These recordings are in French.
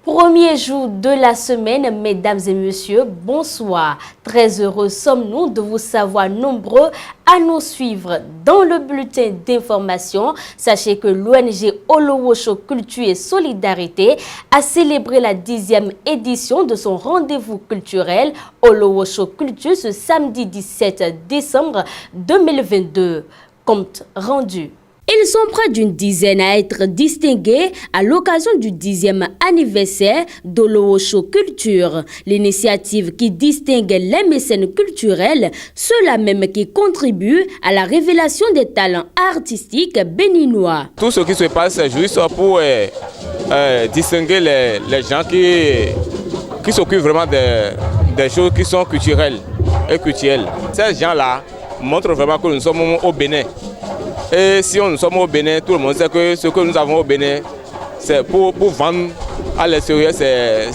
Premier jour de la semaine, mesdames et messieurs, bonsoir. Très heureux sommes-nous de vous savoir nombreux à nous suivre dans le bulletin d'information. Sachez que l'ONG Olowosho Culture et Solidarité a célébré la 10e édition de son rendez-vous culturel Olowosho Culture ce samedi 17 décembre 2022. Compte rendu. Ils sont près d'une dizaine à être distingués à l'occasion du 10e anniversaire d'Olowosho Culture, l'initiative qui distingue les mécènes culturels, ceux-là même qui contribuent à la révélation des talents artistiques béninois. Tout ce qui se passe c'est juste pour distinguer les gens qui s'occupent vraiment des choses qui sont culturelles et culturelles. Ces gens-là montrent vraiment que nous sommes au Bénin. Et si nous sommes au Bénin, tout le monde sait que ce que nous avons au Bénin, c'est pour vendre à l'extérieur, c'est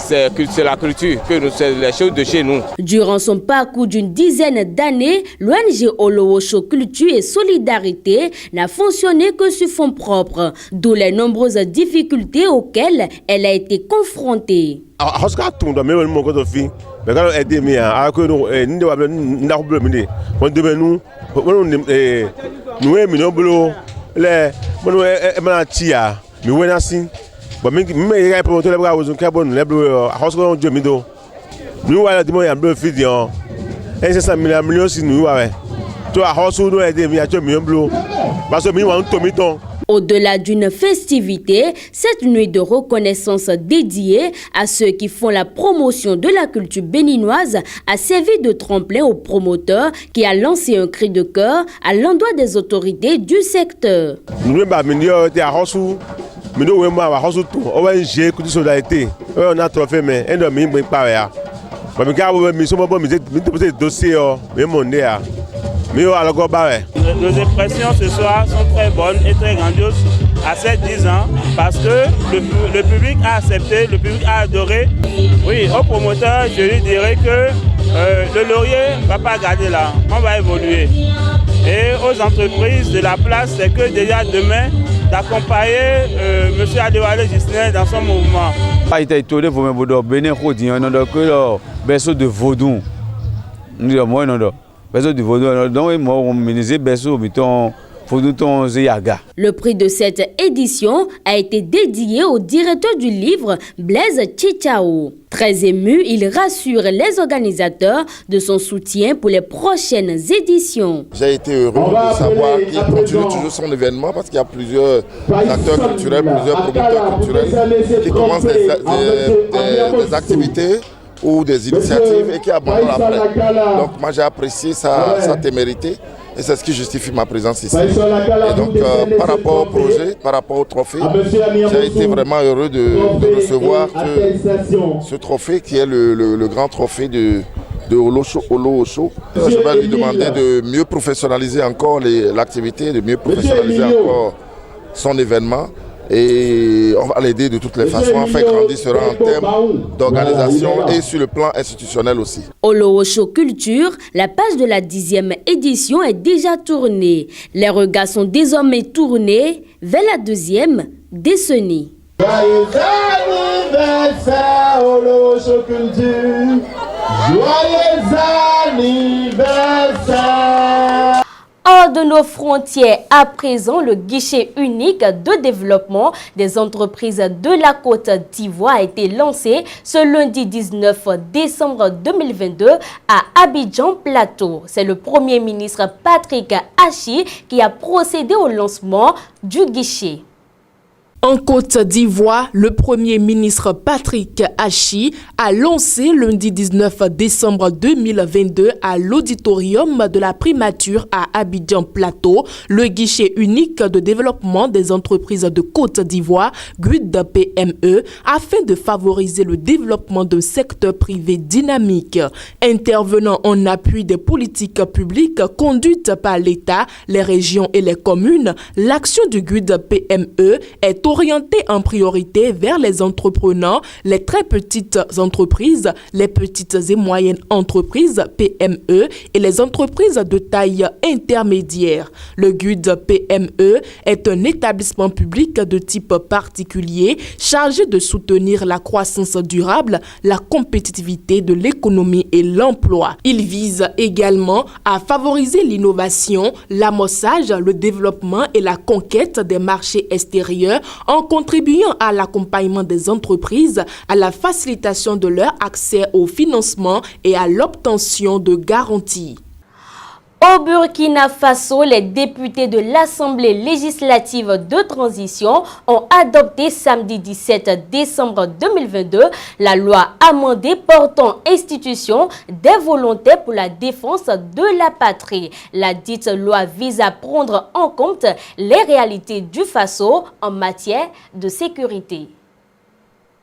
la culture, c'est les choses de chez nous. Durant son parcours d'une dizaine d'années, l'ONG Olowosho Culture et Solidarité n'a fonctionné que sur fonds propres, d'où les nombreuses difficultés auxquelles elle a été confrontée. Au-delà d'une festivité, cette nuit de reconnaissance dédiée à ceux qui font la promotion de la culture béninoise a servi de tremplin au promoteur qui a lancé un cri de cœur à l'endroit des autorités du secteur. Nos impressions ce soir sont très bonnes et très grandioses à ces 10 ans parce que le public a accepté, le public a adoré. Oui, au promoteur, je lui dirais que le laurier ne va pas garder là, on va évoluer. Et aux entreprises de la place, c'est que déjà demain, d'accompagner M. Adewale Gisner dans son mouvement. Il a été Bénin, berceau de Vaudou. Le prix de cette édition a été dédié au directeur du livre, Blaise Chichao. Très ému, il rassure les organisateurs de son soutien pour les prochaines éditions. J'ai été heureux de savoir qu'il continue toujours son événement parce qu'il y a plusieurs acteurs culturels, plusieurs promoteurs culturels qui commencent des activités ou des initiatives et qui abandonnent après. Donc moi j'ai apprécié sa témérité et c'est ce qui justifie ma présence ici. Et donc par rapport au projet, par rapport au trophée, j'ai été vraiment heureux de recevoir ce trophée qui est le grand trophée de Olowosho. Je vais lui demander de mieux professionnaliser encore l'activité, de mieux professionnaliser encore son événement. Et on va l'aider de toutes les façons à faire grandir cela en termes d'organisation et sur le plan institutionnel aussi. Olowosho Culture, la page de la 10e édition est déjà tournée. Les regards sont désormais tournés vers la 2e décennie. Joyeux anniversaire Olowosho Culture, joyeux anniversaire. Hors de nos frontières, à présent, le guichet unique de développement des entreprises de la Côte d'Ivoire a été lancé ce lundi 19 décembre 2022 à Abidjan Plateau. C'est le Premier ministre Patrick Achi qui a procédé au lancement du guichet. En Côte d'Ivoire, le Premier ministre Patrick Achi a lancé lundi 19 décembre 2022 à l'auditorium de la primature à Abidjan Plateau le guichet unique de développement des entreprises de Côte d'Ivoire, GUD PME, afin de favoriser le développement d'un secteur privé dynamique. Intervenant en appui des politiques publiques conduites par l'État, les régions et les communes, l'action du GUD PME est orienté en priorité vers les entrepreneurs, les très petites entreprises, les petites et moyennes entreprises PME et les entreprises de taille intermédiaire. Le GUD PME est un établissement public de type particulier chargé de soutenir la croissance durable, la compétitivité de l'économie et l'emploi. Il vise également à favoriser l'innovation, l'amorçage, le développement et la conquête des marchés extérieurs en contribuant à l'accompagnement des entreprises, à la facilitation de leur accès au financement et à l'obtention de garanties. Au Burkina Faso, les députés de l'Assemblée législative de transition ont adopté samedi 17 décembre 2022 la loi amendée portant institution des volontaires pour la défense de la patrie. La dite loi vise à prendre en compte les réalités du Faso en matière de sécurité.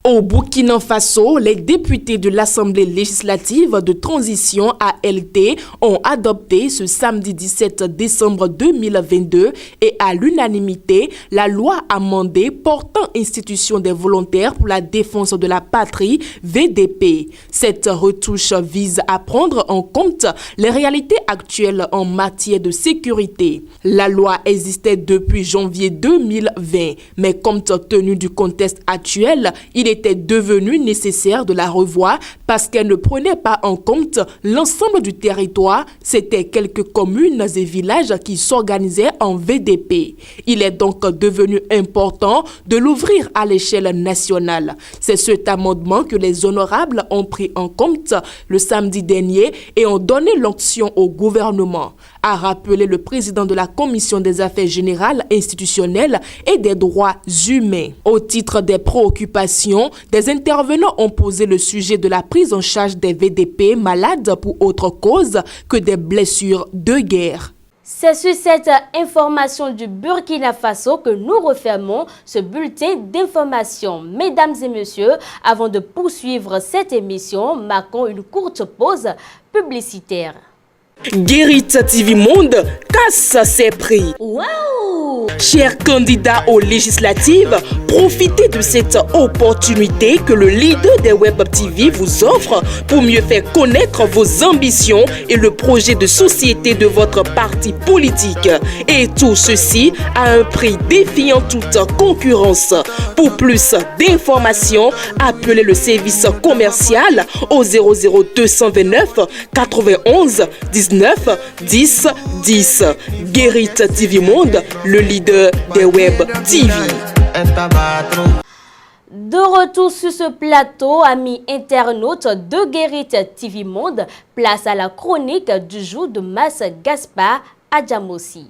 Au Burkina Faso, les députés de l'Assemblée législative de transition ALT ont adopté ce samedi 17 décembre 2022 et à l'unanimité la loi amendée portant institution des volontaires pour la défense de la patrie VDP. Cette retouche vise à prendre en compte les réalités actuelles en matière de sécurité. La loi existait depuis janvier 2020, mais compte tenu du contexte actuel, il était devenu nécessaire de la revoir parce qu'elle ne prenait pas en compte l'ensemble du territoire. C'était quelques communes et villages qui s'organisaient en VDP. Il est donc devenu important de l'ouvrir à l'échelle nationale. C'est cet amendement que les honorables ont pris en compte le samedi dernier et ont donné l'onction au gouvernement, a rappelé le président de la Commission des affaires générales institutionnelles et des droits humains. Au titre des préoccupations, des intervenants ont posé le sujet de la prise en charge des VDP malades pour autre cause que des blessures de guerre. C'est sur cette information du Burkina Faso que nous refermons ce bulletin d'information. Mesdames et messieurs, avant de poursuivre cette émission, marquons une courte pause publicitaire. Guérit TV Monde casse ses prix. Waouh! Chers candidats aux législatives, profitez de cette opportunité que le leader des Web TV vous offre pour mieux faire connaître vos ambitions et le projet de société de votre parti politique. Et tout ceci à un prix défiant toute concurrence. Pour plus d'informations, appelez le service commercial au 00229 91 19 10 10. Guérit TV Monde, le leader des Web TV. De retour sur ce plateau, amis internautes de Guérit TV Monde, place à la chronique du jour de Mas Gaspard Adjamossi.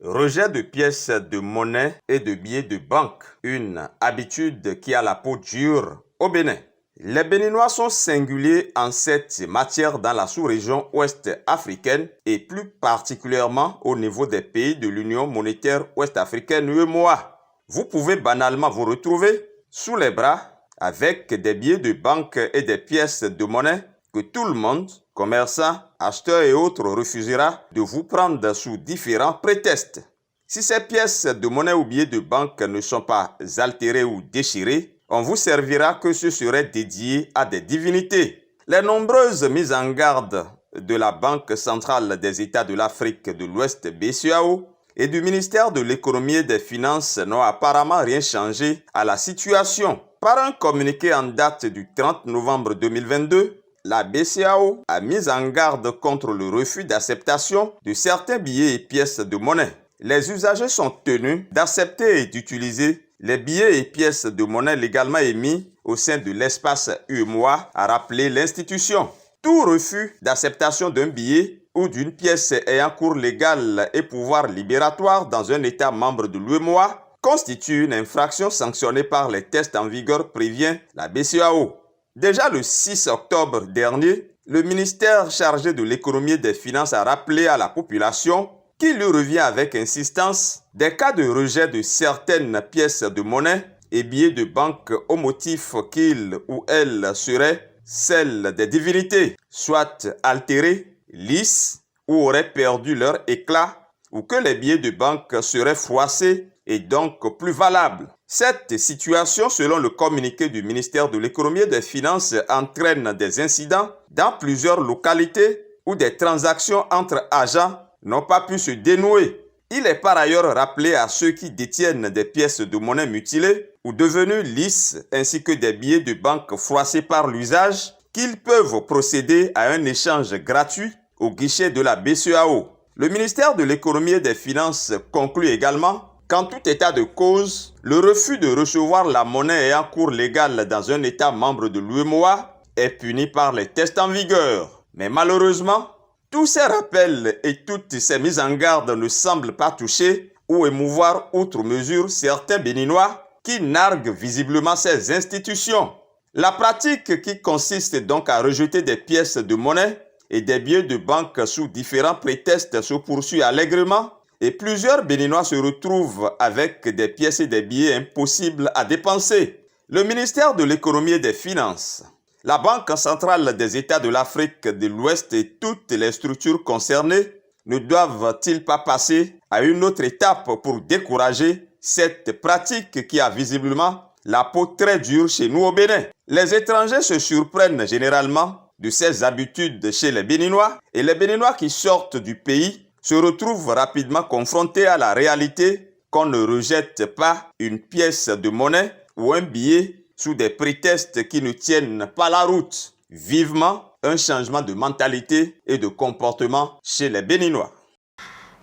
Rejet de pièces de monnaie et de billets de banque, une habitude qui a la peau dure au Bénin. Les Béninois sont singuliers en cette matière dans la sous-région ouest africaine et plus particulièrement au niveau des pays de l'Union monétaire ouest-africaine UEMOA. Vous pouvez banalement vous retrouver sous les bras avec des billets de banque et des pièces de monnaie que tout le monde, commerçants, acheteurs et autres, refusera de vous prendre sous différents prétextes. Si ces pièces de monnaie ou billets de banque ne sont pas altérées ou déchirées, on vous servira que ce serait dédié à des divinités. Les nombreuses mises en garde de la Banque centrale des États de l'Afrique de l'Ouest BCEAO et du ministère de l'Économie et des Finances n'ont apparemment rien changé à la situation. Par un communiqué en date du 30 novembre 2022, la BCEAO a mis en garde contre le refus d'acceptation de certains billets et pièces de monnaie. Les usagers sont tenus d'accepter et d'utiliser les billets et pièces de monnaie légalement émis au sein de l'espace UEMOA, a rappelé l'institution. Tout refus d'acceptation d'un billet ou d'une pièce ayant cours légal et pouvoir libératoire dans un État membre de l'UEMOA constitue une infraction sanctionnée par les textes en vigueur, prévient la BCEAO. Déjà le 6 octobre dernier, le ministère chargé de l'économie et des finances a rappelé à la population qu'il lui revient avec insistance des cas de rejet de certaines pièces de monnaie et billets de banque au motif qu'ils ou elles seraient celles des divinités, soit altérées, lisses ou auraient perdu leur éclat, ou que les billets de banque seraient froissés est donc plus valable. Cette situation, selon le communiqué du ministère de l'Économie et des Finances, entraîne des incidents dans plusieurs localités où des transactions entre agents n'ont pas pu se dénouer. Il est par ailleurs rappelé à ceux qui détiennent des pièces de monnaie mutilées ou devenues lisses ainsi que des billets de banque froissés par l'usage qu'ils peuvent procéder à un échange gratuit au guichet de la BCEAO. Le ministère de l'Économie et des Finances conclut également qu'en tout état de cause, le refus de recevoir la monnaie ayant cours légal dans un État membre de l'UEMOA est puni par les tests en vigueur. Mais malheureusement, tous ces rappels et toutes ces mises en garde ne semblent pas toucher ou émouvoir outre mesure certains Béninois qui narguent visiblement ces institutions. La pratique qui consiste donc à rejeter des pièces de monnaie et des billets de banque sous différents prétextes se poursuit allègrement et plusieurs Béninois se retrouvent avec des pièces et des billets impossibles à dépenser. Le ministère de l'Économie et des Finances, la Banque centrale des États de l'Afrique de l'Ouest et toutes les structures concernées ne doivent-ils pas passer à une autre étape pour décourager cette pratique qui a visiblement la peau très dure chez nous au Bénin? Les étrangers se surprennent généralement de ces habitudes chez les Béninois et les Béninois qui sortent du pays se retrouvent rapidement confrontés à la réalité qu'on ne rejette pas une pièce de monnaie ou un billet sous des prétextes qui ne tiennent pas la route. Vivement un changement de mentalité et de comportement chez les Béninois.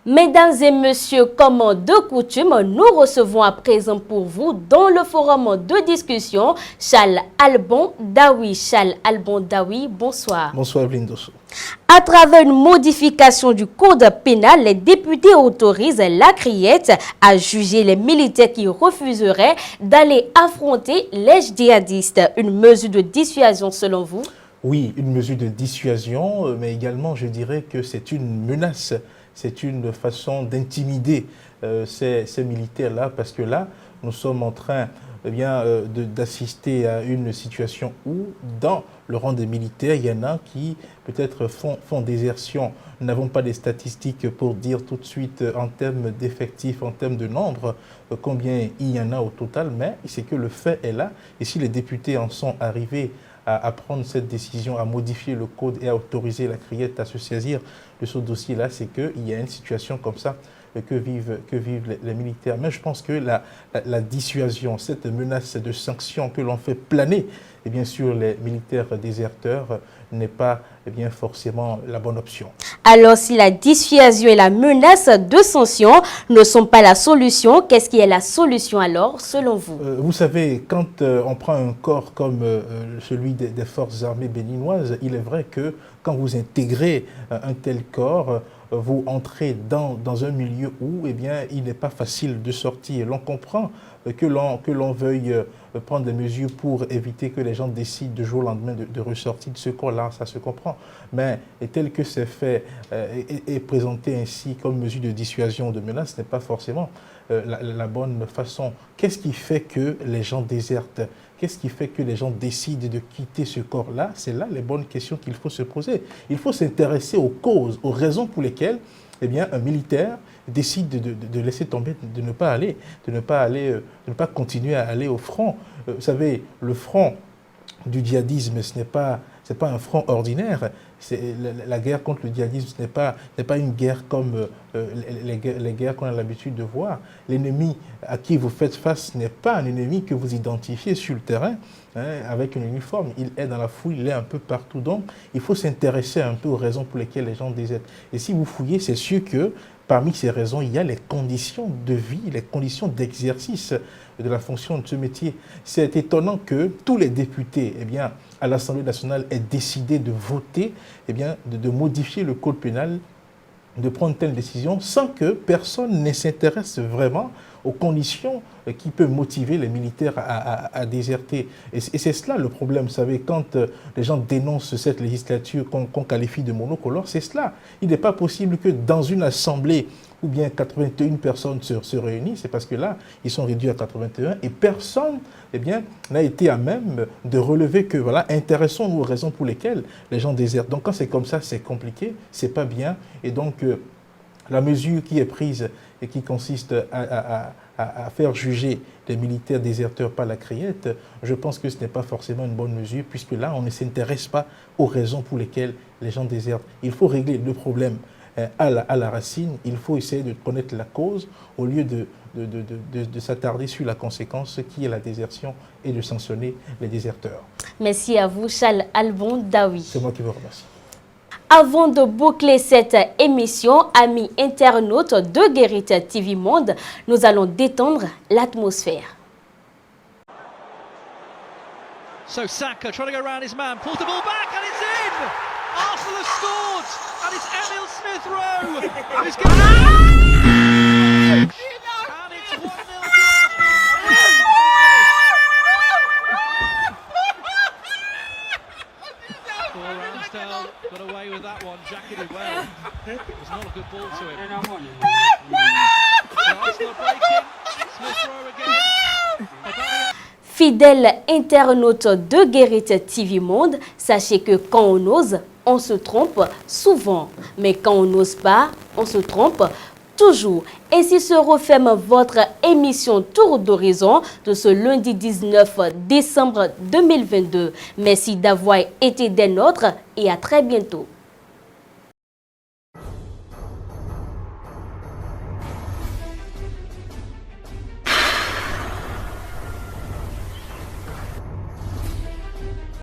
Mesdames et messieurs, comme de coutume, nous recevons à présent pour vous dans le forum de discussion Charles Albon Daoui. Charles Albon Daoui, bonsoir. Bonsoir Evelyne Dosso. À travers une modification du code pénal, les députés autorisent la Criette à juger les militaires qui refuseraient d'aller affronter les djihadistes. Une mesure de dissuasion selon vous? Oui, une mesure de dissuasion, mais également je dirais que c'est une menace. C'est une façon d'intimider ces militaires-là, parce que là, nous sommes en train d'assister à une situation où, dans le rang des militaires, il y en a qui peut-être font désertion. Nous n'avons pas des statistiques pour dire tout de suite en termes d'effectifs, en termes de nombre, combien il y en a au total, mais c'est que le fait est là. Et si les députés en sont arrivés à prendre cette décision, à modifier le code et à autoriser la Criette à se saisir de ce dossier-là, c'est qu'il y a une situation comme ça que vivent les militaires. Mais je pense que la dissuasion, cette menace de sanctions que l'on fait planer, et bien sûr les militaires déserteurs, n'est pas forcément la bonne option. Alors si la dissuasion et la menace de sanctions ne sont pas la solution, qu'est-ce qui est la solution alors selon vous? Vous savez, quand on prend un corps comme celui des forces armées béninoises, il est vrai que quand vous intégrez un tel corps, vous entrez dans un milieu où il n'est pas facile de sortir. L'on comprend que l'on veuille prendre des mesures pour éviter que les gens décident du jour au lendemain de ressortir de ce corps-là, ça se comprend. Mais tel que c'est fait et présenté ainsi comme mesure de dissuasion, de menace, ce n'est pas forcément la bonne façon. Qu'est-ce qui fait que les gens désertent? Qu'est-ce qui fait que les gens décident de quitter ce corps-là? C'est là les bonnes questions qu'il faut se poser. Il faut s'intéresser aux causes, aux raisons pour lesquelles un militaire décide de laisser tomber, de ne pas continuer à aller au front. Vous savez, le front du djihadisme, ce n'est pas un front ordinaire. La guerre contre le djihadisme n'est pas une guerre comme les guerres qu'on a l'habitude de voir. L'ennemi à qui vous faites face n'est pas un ennemi que vous identifiez sur le terrain avec un uniforme. Il est dans la foule, il est un peu partout. Donc, il faut s'intéresser un peu aux raisons pour lesquelles les gens désertent. Et si vous fouillez, c'est sûr que parmi ces raisons, il y a les conditions de vie, les conditions d'exercice de la fonction de ce métier. C'est étonnant que tous les députés, à l'Assemblée nationale, aient décidé de voter, de modifier le code pénal, de prendre telle décision, sans que personne ne s'intéresse vraiment aux conditions qui peuvent motiver les militaires à déserter. Et c'est cela le problème, vous savez, quand les gens dénoncent cette législature qu'on qualifie de monocolore, c'est cela. Il n'est pas possible que dans une assemblée où bien 81 personnes se réunissent, c'est parce que là, ils sont réduits à 81 et personne n'a été à même de relever que, voilà, intéressons-nous aux raisons pour lesquelles les gens désertent. Donc quand c'est comme ça, c'est compliqué, c'est pas bien. Et donc, la mesure qui est prise et qui consiste à faire juger les militaires déserteurs par la criette, je pense que ce n'est pas forcément une bonne mesure, puisque là, on ne s'intéresse pas aux raisons pour lesquelles les gens désertent. Il faut régler le problème à la racine, il faut essayer de connaître la cause au lieu de s'attarder sur la conséquence qui est la désertion et de sanctionner les déserteurs. Merci à vous, Charles Albon Daoui. C'est moi qui vous remercie. Avant de boucler cette émission, amis internautes de Guérit TV Monde, nous allons détendre l'atmosphère. So Saka trying to go around his man, pulls the ball back and it's in! Arsenal have scored and it's Emil Smith-Rowe who's going and it's 1-0 to Ramsdale got away with that one, jacketed well. It was not a good ball to him. Arsenal breaking, Smith-Rowe again. Fidèles internautes de Guérit TV Monde, sachez que quand on ose, on se trompe souvent. Mais quand on n'ose pas, on se trompe toujours. Ainsi se referme votre émission Tour d'horizon de ce lundi 19 décembre 2022. Merci d'avoir été des nôtres et à très bientôt.